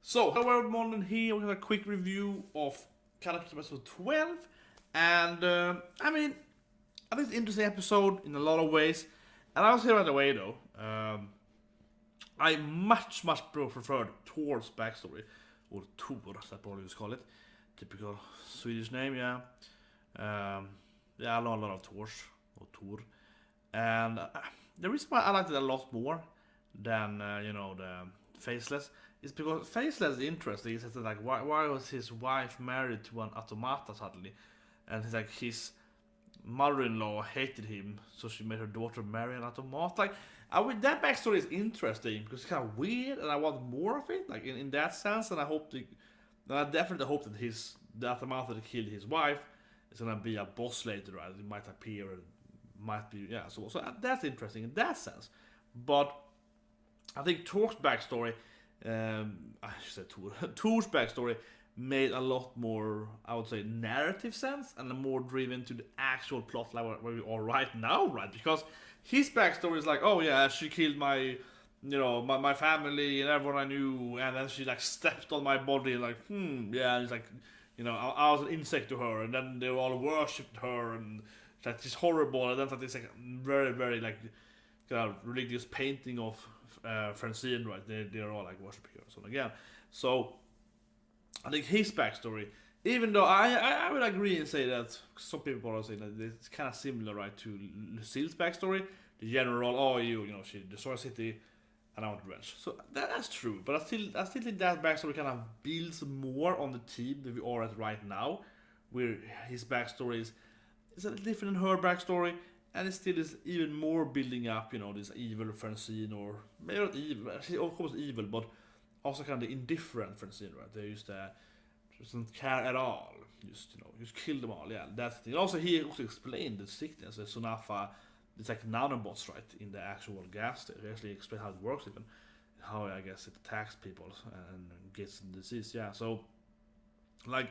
So, hello everyone, and here we have a quick review of Karakuri episode 12. And, I think it's an interesting episode in a lot of ways. And I'll say right away though, I much preferred Tor's backstory. Or Tor, as I probably used to call it. Typical Swedish name, yeah. I know a lot of Tors, or Tor. And the reason why I liked it a lot more than, the Faceless is because Faceless is interesting. It's like, why was his wife married to an automata suddenly? And he's like, his mother-in-law hated him, so she made her daughter marry an automata. Like, that backstory is interesting because it's kind of weird, and I want more of it, like in that sense. And I definitely hope that the automata that killed his wife is gonna be a boss later, right? It might appear, might be, yeah. So that's interesting in that sense. But I think Tor's backstory, I should say Tor's backstory made a lot more, I would say, narrative sense and more driven to the actual plot line where we are right now, right? Because his backstory is like, oh yeah, she killed my family and everyone I knew, and then she like stepped on my body and like, yeah, and it's like, I was an insect to her, and then they all worshipped her, and like this horrible, and then like this like very like kind of religious painting of Francine, right? They're all like worshiping her, so again. So I think his backstory, even though I would agree and say that some people are saying that it's kind of similar, right, to Lucille's backstory. The general, she destroyed a city and I want revenge. So that's true, but I still think that backstory kind of builds more on the team that we are at right now, where his backstory is a little different than her backstory, and it still is even more building up, this evil Francine, or maybe not evil, she's of course evil, but also kind of indifferent Francine, right? They just doesn't care at all, just kill them all, yeah, that's the thing. Also, he also explained the sickness, the Sunafa, it's like nanobots, right, in the actual gas station. He actually explained how it works, even how I guess it attacks people and gets the disease, yeah. So, like,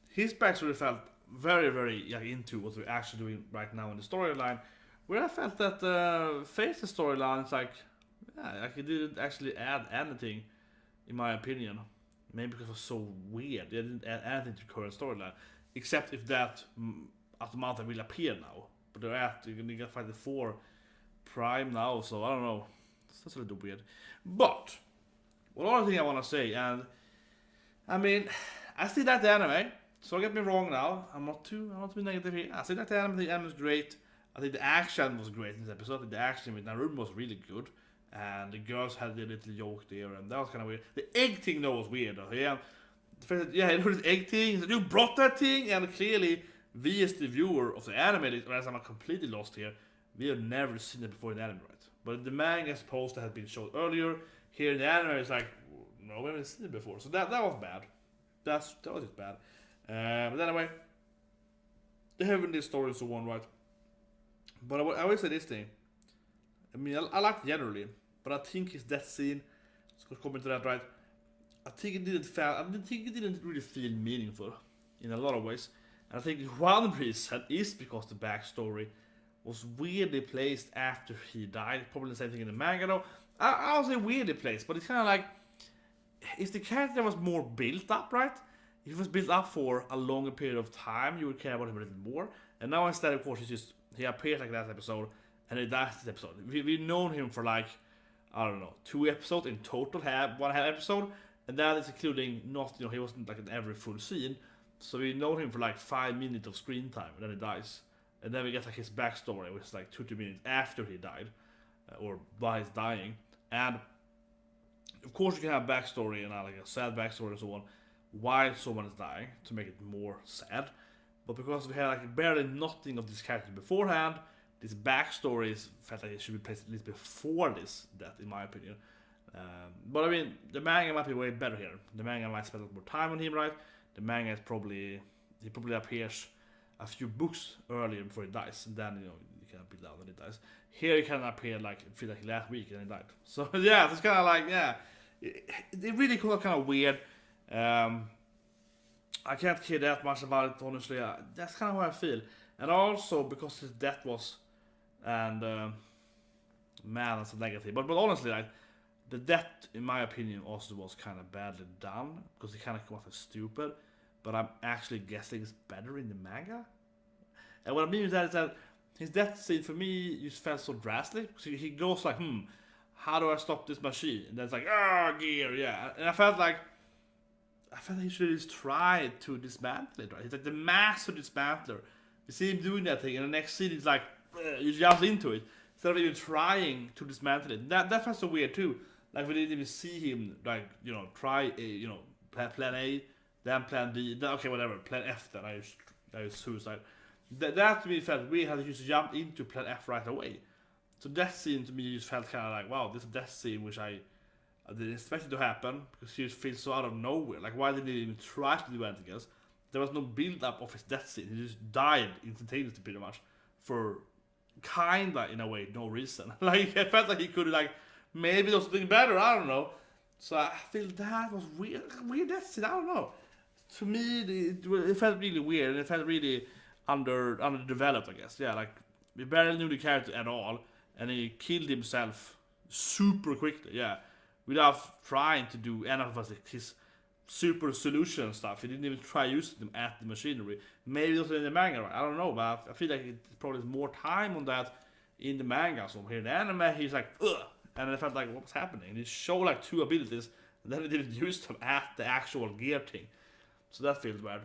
his backstory felt very into what we're actually doing right now in the storyline. Where I felt that Face's storyline is like it didn't actually add anything, in my opinion. Maybe because it was so weird. It didn't add anything to the current storyline, except if that automata will appear now. But they're you're gonna fight the 4 Prime now, so I don't know. That's a little weird. But one other thing I want to say, and I still like the anime. So don't get me wrong now. I'm not too negative here. I still like the anime. The anime is great. I think the action was great in this episode. I think the action with Narumi was really good. And the girls had a little joke there, and that was kind of weird. The egg thing though was weird though. Yeah, it was this egg thing. So you brought that thing, and clearly, we as the viewer of the anime, whereas I'm completely lost here, we have never seen it before in the anime, right? But the manga supposed to have been shown earlier. Here in the anime, it's like, no, we haven't seen it before. So that was bad. That was just bad. But anyway, they have in this story and so on, right? But I will say this thing. I like it generally, but I think his death scene, let's come into that, right? I think it didn't really feel meaningful in a lot of ways. And I think one reason is because the backstory was weirdly placed after he died. Probably the same thing in the manga though. I'll say weirdly placed, but it's kind of like, if the character was more built up, right? If it was built up for a longer period of time, you would care about him a little more. And now instead, of course, he appears like that episode, and he dies this episode. We've known him for like, I don't know, 2 episodes in total, one half episode, and that is including not, he wasn't like in every full scene. So we know him for like 5 minutes of screen time, and then he dies. And then we get like his backstory, which is like 2-3 minutes after he died, or by his dying. And of course, you can have backstory and like a sad backstory and so on, why someone is dying to make it more sad. But because we had like barely nothing of this character beforehand, this backstory felt like it should be placed at least before this death, in my opinion. But the manga might be way better here. The manga might spend a lot more time on him, right? The manga is probably appears a few books earlier before he dies, and then you can build out when he dies. Here he kind of appeared like it feels like last week and he died. So yeah, it's kind of like it really kind of weird. I can't care that much about it, honestly. That's kind of how I feel. And also because his death was, and man, that's a negative. But honestly, like the death, in my opinion, also was kind of badly done because it kind of came off as stupid. But I'm actually guessing it's better in the manga. And what I mean is that his death scene for me just felt so drastic. So he goes like, how do I stop this machine? And then it's like, gear, yeah. And I felt like he should just try to dismantle it, right? He's like the master dismantler. You see him doing that thing, and the next scene is like, you jump into it. Instead of even trying to dismantle it. That felt so weird too. Like we didn't even see him, like, try, plan A, then plan B, then, okay, whatever, plan F, then I used suicide. That to me felt weird how he just jumped into plan F right away. So that scene to me just felt kind of like, wow, this is a death scene which I didn't expect it to happen because he just feels so out of nowhere. Like, why didn't he even try to do anything else? There was no build up of his death scene. He just died instantaneously, pretty much, for kinda in a way no reason. Like, I felt like he could maybe do something better. I don't know. So I feel that was weird death scene. I don't know. To me, it felt really weird and it felt really underdeveloped, I guess. Yeah, like we barely knew the character at all, and he killed himself super quickly. Yeah, without trying to do any of his super solution stuff. He didn't even try using them at the machinery. Maybe it was in the manga, right? I don't know, but I feel like it probably is more time on that in the manga. So here in the anime, he's like, ugh, and I felt like, what was happening? He showed like 2 abilities, and then he didn't use them at the actual gear thing. So that feels bad.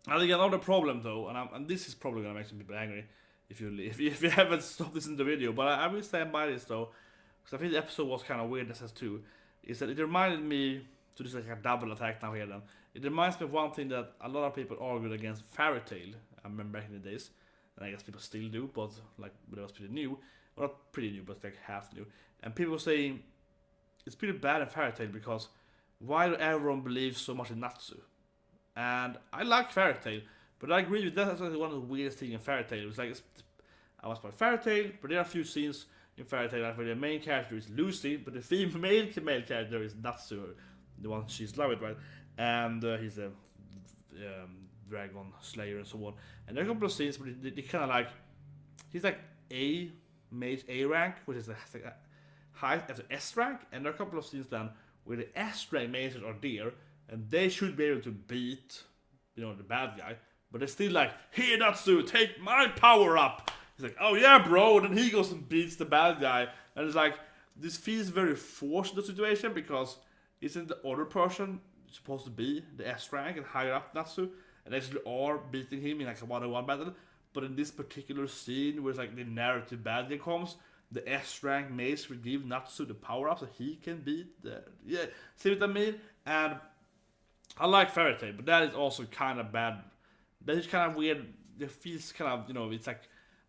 I think another problem though, and this is probably gonna make some people angry if you haven't stopped this in the video, but I will stand by this though, because I think the episode was kind of weird as too. Is that it reminded me to just like a double attack now here then. It reminds me of one thing that a lot of people argued against Fairy Tail. I remember back in the days, and I guess people still do, but it was pretty new, well, not pretty new, but like half new. And people were saying it's pretty bad in Fairy Tail because why do everyone believe so much in Natsu? And I like Fairy Tail, but I agree with that. That's one of the weirdest things in Fairy Tail. It's like I was by Fairy Tail, but there are a few scenes in Fairy Tail where the main character is Lucy, but the female character is Natsu, the one she's loved with, right? And he's a dragon slayer and so on. And there are a couple of scenes where they kind of like he's like mage A rank, which is like a high after S rank, and there are a couple of scenes then where the S rank mages are there. And they should be able to beat, the bad guy. But they're still like, here Natsu, take my power up. He's like, oh yeah bro. And then he goes and beats the bad guy. And it's like, this feels very forced in the situation because isn't the other person supposed to be the S rank and higher up Natsu? And actually are beating him in like a 1-on-1 battle. But in this particular scene where it's like the narrative bad guy comes, the S rank mage will give Natsu the power up so he can beat the... Yeah, see what I mean? And I like Fairy Tail, but that is also kind of bad. That is kind of weird. It feels kind of, it's like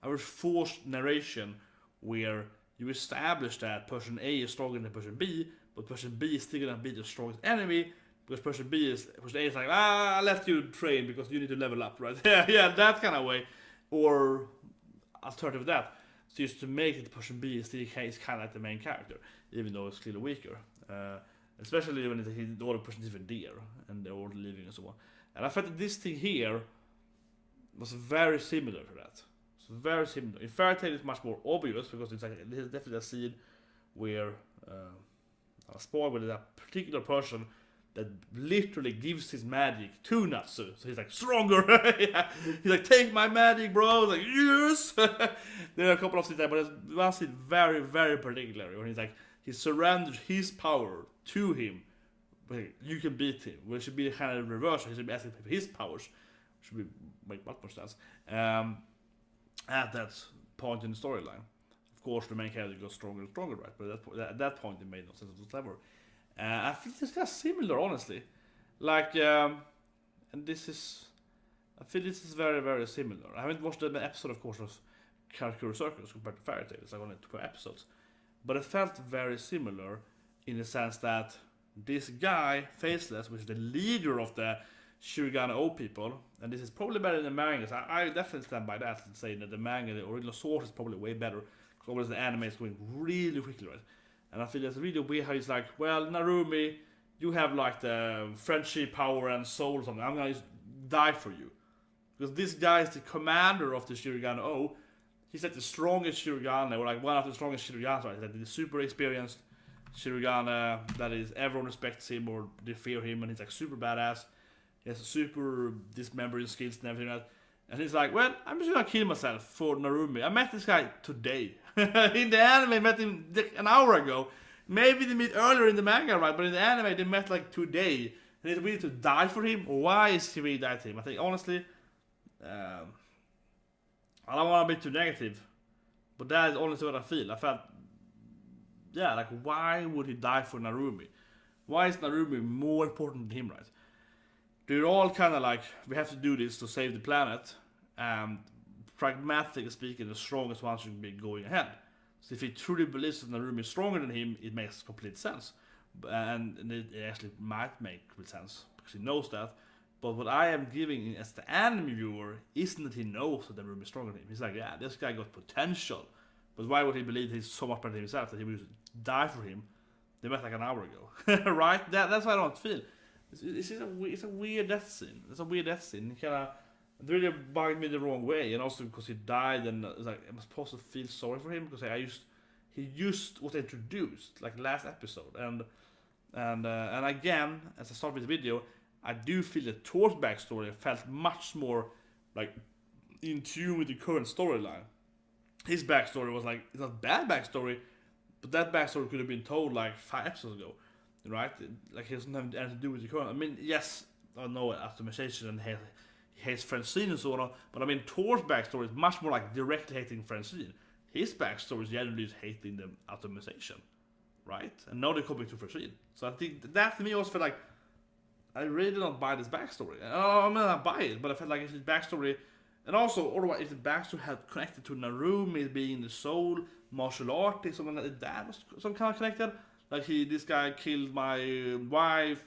a forced narration where you establish that person A is stronger than person B, but person B is still gonna be the strongest enemy because person A is like, I left you train because you need to level up, right? yeah, that kind of way, or alternative to that. So just to make it person B is still kind of like the main character, even though it's clearly weaker. Especially when the other person is even there and they're all living and so on. And I felt that this thing here was very similar to that. It's very similar. In Fairy Tail it's much more obvious because it's like there's definitely a scene where a spoil with that particular person that literally gives his magic to Natsu. So he's like, stronger! Yeah. He's like, take my magic, bro! Like, yes! There are a couple of scenes there, but there's one scene very, very particular when he's like, he surrenders his power to him. But you can beat him. Well, it should be kind of reverse. He should be asking for his powers. Should be make much more sense. At that point in the storyline. Of course, the main character goes stronger and stronger, right? But at that point, it made no sense whatsoever. I think it's kind of similar, honestly. Like, and this is... I feel this is very, very similar. I haven't watched the episode, of course, of Karakuri Circus compared to Fairy Tail. It's like only 2 episodes. But it felt very similar in the sense that this guy, Faceless, which is the leader of the Shirogane people, and this is probably better than the manga, so I definitely stand by that and say that the manga, the original source, is probably way better, because obviously the anime is going really quickly, right? And I feel it's really weird how he's like, well, Narumi, you have like the friendship, power, and soul or something, I'm gonna just die for you. Because this guy is the commander of the Shirogane. He's like the strongest Shirogane, or like one of the strongest Shirogane, right? He's like the super experienced, Shirogane, that is, everyone respects him or they fear him, and he's like super badass. He has super dismembering skills and everything else. And he's like, well, I'm just gonna kill myself for Narumi. I met this guy today. In the anime, I met him an hour ago. Maybe they meet earlier in the manga, right? But in the anime, they met like today. And he's willing to die for him? Why is he really die to him? I think, honestly, I don't want to be too negative. But that is honestly what I feel. I felt, yeah, like, why would he die for Narumi? Why is Narumi more important than him, right? They're all kind of like, we have to do this to save the planet. And pragmatically speaking, the strongest one should be going ahead. So if he truly believes that Narumi is stronger than him, it makes complete sense. And it actually might make complete sense, because he knows that. But what I am giving as the anime viewer isn't that he knows that Narumi is stronger than him. He's like, yeah, this guy got potential. But why would he believe he's so much better than himself that he would die for him? They met like an hour ago. Right? That's why I don't feel. It's a weird death scene. It's a weird death scene. It kind of really bugged me the wrong way, and also because he died, and it's like I'm supposed to feel sorry for him because he just was introduced like last episode, and again, as I start with the video, I do feel that Thor's backstory felt much more like in tune with the current storyline. His backstory was like, it's not bad backstory, but that backstory could have been told like 5 episodes ago. Right? Like, he doesn't have anything to do with the current. I mean, yes, I know optimization and he hates Francine and so on, but I mean, Thor's backstory is much more like directly hating Francine. His backstory is generally just hating the optimization, right? And now they're coming to Francine. So I think that to me also felt like, I really don't buy this backstory. I mean, I buy it, but I felt like if his backstory, and also, otherwise, if the backstory had connected to Narumi being the soul martial artist, something like that was some kind of connected. Like, this guy killed my wife,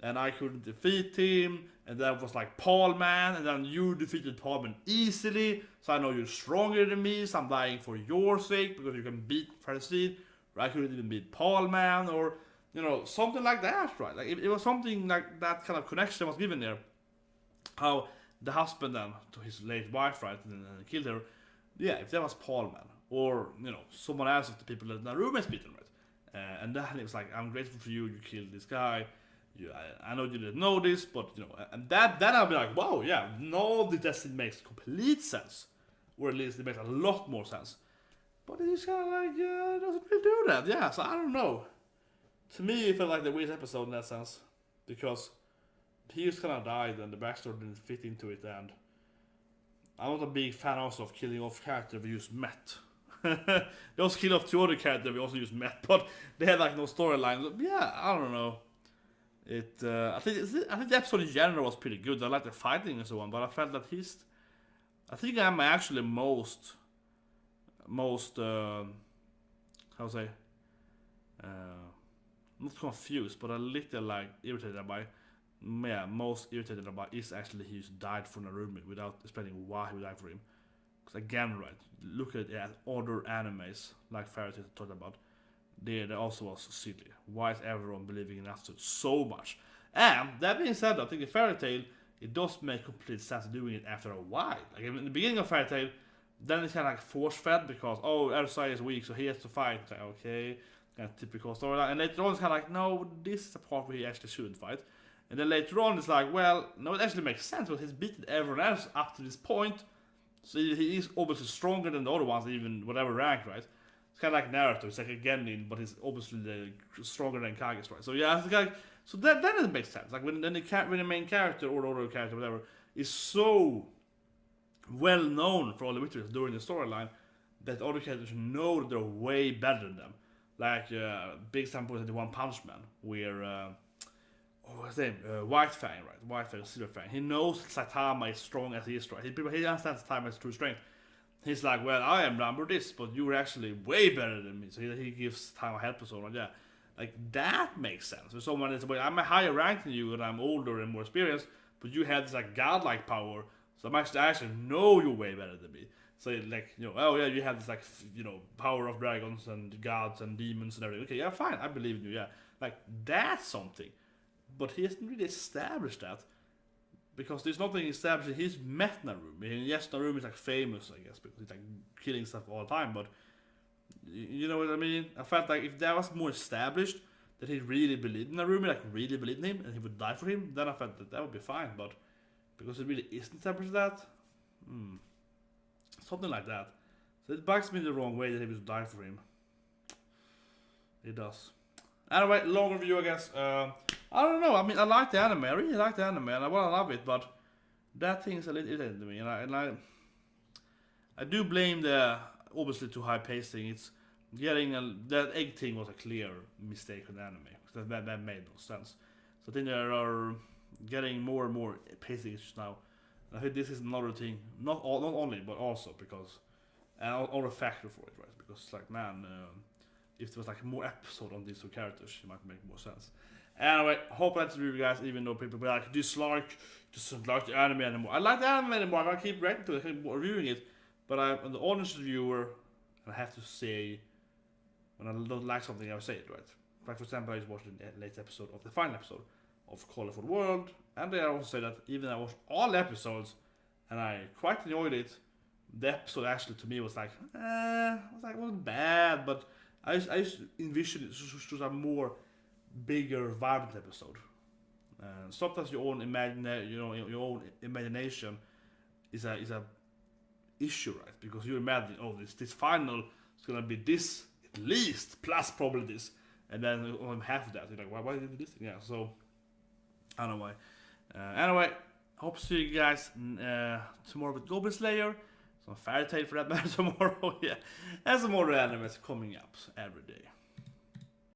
and I couldn't defeat him, and that was like Paulman, and then you defeated Paulman easily, so I know you're stronger than me, so I'm dying for your sake, because you can beat Francine, or I couldn't even beat Paulman, or, you know, something like that, right? Like, it was something like that kind of connection was given there. How the husband then, to his late wife, right, and killed her, yeah, if that was Paulman, or, you know, someone else of the people that Narumi's beaten, right? And then it was like, I'm grateful for you killed this guy. I know you didn't know this, but, you know, and then I'll be like, wow, yeah, no, the destiny makes complete sense. Or at least it makes a lot more sense. But it's kind of like, it doesn't really do that, yeah, so I don't know. To me, it felt like the weird episode in that sense. Because he just kind of died and the backstory didn't fit into it, and I'm not a big fan also of killing off characters we just met. They also killed off 2 other characters we also just met, but they had like no storyline. Yeah, I don't know. I think the episode in general was pretty good. I liked the fighting and so on, but I felt that I think I'm actually most how to say, not confused, but a little like irritated by. Yeah, most irritated about is actually he just died for Narumi without explaining why he died for him. Because again, right, look at other animes like Fairy Tail talked about. They also was silly. Why is everyone believing in Natsu so much? And that being said, I think in Fairy Tail it does make complete sense doing it after a while. Like in the beginning of Fairy Tail, then it's kind of like force fed because Ersai is weak, so he has to fight. It's like, okay, kind of typical storyline. And later on, it's kind of like, no, this is the part where he actually shouldn't fight. And then later on, it's like, well, no, it actually makes sense because he's beaten everyone else up to this point. So he is obviously stronger than the other ones, even whatever rank, right? It's kind of like Naruto. It's like a Genin, but he's obviously stronger than Kage's, right? So yeah, it's like, so that doesn't make sense. Like when the main character or the other character, whatever, is so well known for all the victories during the storyline that other characters know that they're way better than them. Like big example is the One Punch Man, where what's his name? White Fang, right? White Fang, Silver Fang. He knows Saitama is strong as he is strong. He understands Saitama's true strength. He's like, well, I am number this, but you're actually way better than me. So he gives Saitama help and so on. Yeah, like that makes sense. If someone is, well, I'm a higher rank than you, and I'm older and more experienced, but you have this like godlike power. So I actually know you're way better than me. So like, you know, oh yeah, you have this like, you know, power of dragons and gods and demons and everything. Okay, yeah, fine, I believe in you. Yeah, like that's something. But he hasn't really established that. Because there's nothing established. He's met Narumi. And yes, Narumi is like famous, I guess, because he's like killing stuff all the time. But You know what I mean? I felt like if that was more established, that he really believed in Narumi, like really believed in him, and he would die for him, then I felt that that would be fine. But because it really isn't established that, something like that. So it bugs me the wrong way that he would die for him. It does. Anyway, long review, I guess. I don't know. I mean, I like the anime. I really like the anime, and I want to love it, but that thing is a little irritating to me, I do blame the obviously too high pacing. It's getting that egg thing was a clear mistake in the anime. That made no sense. So I think they are getting more and more pacing issues now. And I think this is another thing, not only but also because or a factor for it, right? Because it's like, man, if there was like more episode on these two characters, it might make more sense. Anyway, hope that's the review, guys. Even though people be like, just don't like the anime anymore. I like the anime anymore. I'm gonna keep reacting to it, keep reviewing it. But I'm the honest reviewer, and I have to say when I don't like something, I will say it, right? Like for example, I just watched the latest episode of the final episode of Colorful World, and I also say that even though I watched all the episodes and I quite enjoyed it, the episode actually to me was like, it wasn't bad, but I just envisioned it to a more bigger, vibrant episode. Sometimes your own your own imagination is a issue, right? Because you imagine, oh, this final is gonna be this at least plus probably this, and then on half of that, you're like, why did you do this? Yeah, so I don't know why. Anyway, hope to see you guys tomorrow with Goblin Slayer, some Fairy Tail for that matter tomorrow, yeah, and some more animes coming up every day.